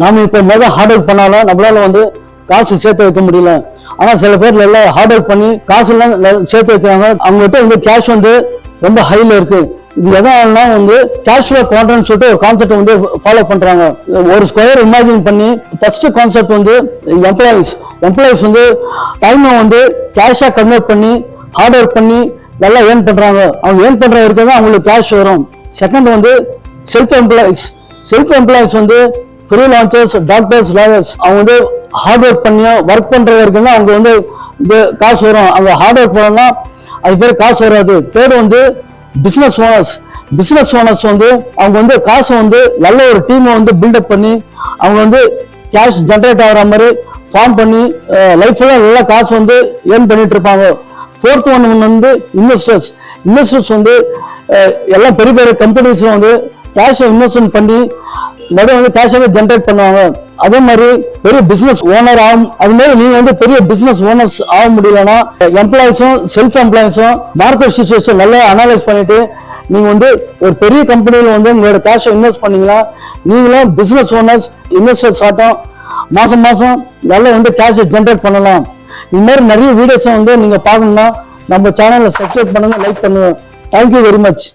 நாம இப்போ hard work பண்ணாலும் நம்மளால வந்து காசு சேர்த்து வைக்க முடியல. ஆனால் சில பேர் எல்லாம் ஹார்ட் ஒர்க் பண்ணி காசுலாம் சேர்த்து வைக்கிறாங்க. அவங்ககிட்ட வந்து கேஷ் வந்து ரொம்ப ஹைல இருக்கு. இது எதனால வந்து கேஷ் ஃப்ளோ குவாட்ரன்ட்னு சொல்லிட்டு ஒரு கான்செப்ட் வந்து ஃபாலோ பண்றாங்க. ஒரு ஸ்கொயர் இமேஜின் பண்ணி ஃபர்ஸ்ட் கான்செப்ட் வந்து எம்ப்ளாயிஸ் வந்து டைமை வந்து கேஷா கன்வெர்ட் பண்ணி ஹார்ட் ஒர்க் பண்ணி நல்லா ஏர்ன் பண்றாங்க. அவங்க ஏர்ன் பண்ற வரைக்கும் தான் அவங்களுக்கு கேஷ் வரும். செகண்ட் வந்து செல்ஃப் எம்ப்ளாயிஸ் வந்து ஃப்ரீலான்சர்ஸ், டாக்டர்ஸ், லாயர்ஸ் அவங்க வந்து ஹார்ட் ஒர்க் பண்ணி ஒர்க் பண்ற வரைக்கும் தான் அவங்க வந்து காசு வரும். அவங்க ஹார்ட் ஒர்க் பண்ணா அது பேர் காசு வராது. தேர்ட் வந்து பிசினஸ் ஓனர்ஸ் வந்து அவங்க வந்து காசு வந்து நல்ல ஒரு டீமை வந்து பில்டப் பண்ணி அவங்க வந்து கேஷ் ஜென்ரேட் ஆகிற மாதிரி ஃபார்ம் பண்ணி லைஃப்ல நல்லா காசு வந்து ஏர்ன் பண்ணிட்டு இருப்பாங்க. ஃபோர்த் ஒன் வந்து இன்வெஸ்டர்ஸ் வந்து எல்லாம் பெரிய பெரிய கம்பெனிஸ்ல வந்து கேஷை இன்வெஸ்ட்மெண்ட் பண்ணி நிறைய வந்து கேஷாவே ஜென்ரேட் பண்ணுவாங்க. அதே மாதிரி பெரிய பிசினஸ் ஓனர் ஆகும். அது மாதிரி நீங்க வந்து பெரிய பிசினஸ் ஓனர்ஸ் ஆக முடியலன்னா எம்ப்ளாயிஸும் செல்ஃப் எம்ப்ளாயிஸும் மார்க்கெட் சிச்சுவேஷன் நல்லா அனலைஸ் பண்ணிட்டு நீங்க வந்து ஒரு பெரிய கம்பெனியில வந்து உங்களோட கேஷை இன்வெஸ்ட் பண்ணீங்கன்னா நீங்களும் பிசினஸ் ஓனர்ஸ், இன்வெஸ்டர்ஸ் ஆட்டம் மாசம் நல்லா வந்து கேஷை ஜென்ரேட் பண்ணலாம். இது மாதிரி நிறைய வீடியோஸை வந்து நீங்க பார்க்கணும்னா நம்ம சேனலை சப்ஸ்கிரைப் பண்ணுங்க, லைக் பண்ணுங்க. Thank you very much.